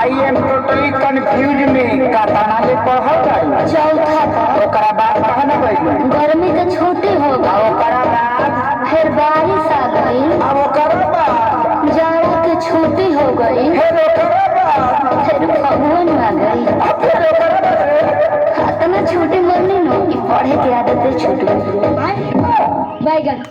I am totally confuse में का ताना ले पढ़ल गई चौथा था ओकरा बाद कहा ना गई गर्मी तो छुट्टी हो गई ओकरा बाद फिर बारिश आ गई अब ओकरा बाद जाड़ा के छुट्टी हो गई फिर ओकरा बाद फिर फगुन आ गई अब फिर ओकरा बाद इतना छुट्टी मरनी नो कि पढ़े की आदत छूट गई बैगन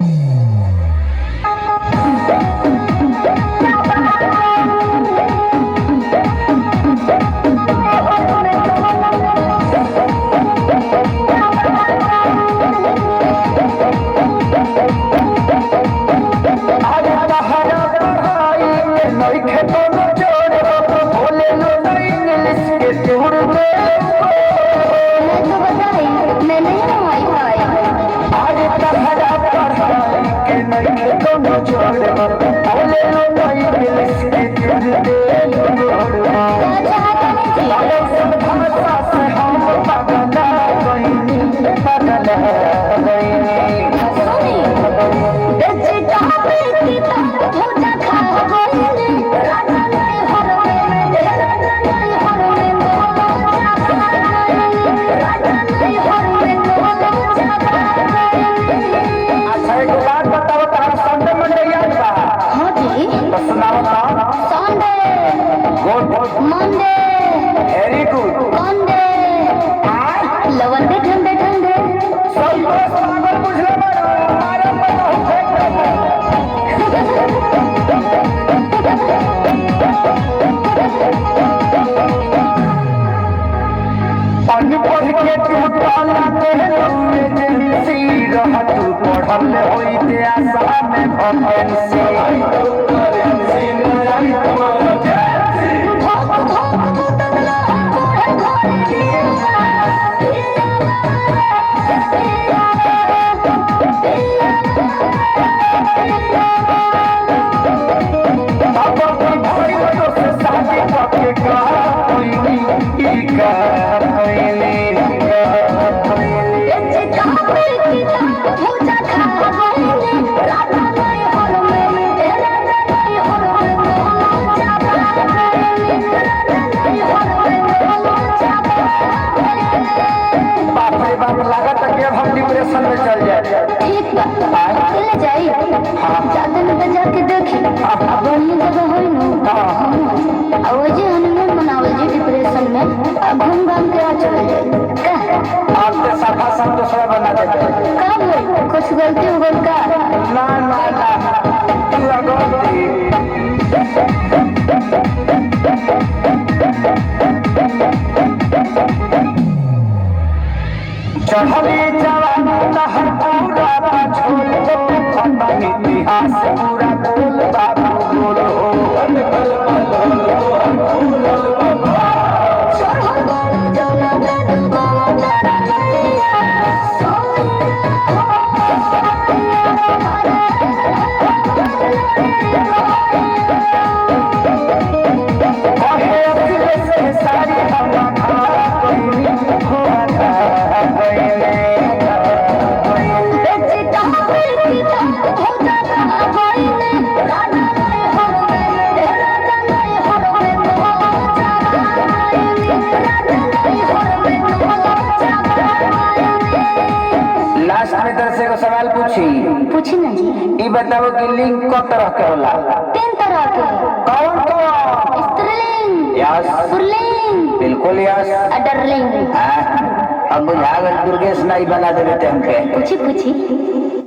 कुछ गलती हो गई का चढ़ली जवान तहर पूरा छोड़ इतिहास पूरा बोल बाबू बोलो सवाल पूछी ना जी ये बताओ कि लिंग क तरह के होला 3 तरह के कौन कौन स्त्रीलिंग यस पुल्लिंग बिल्कुल यस अडरलिंग अब बुझा गए दुर्गेश नहीं बना देते हमके पूछी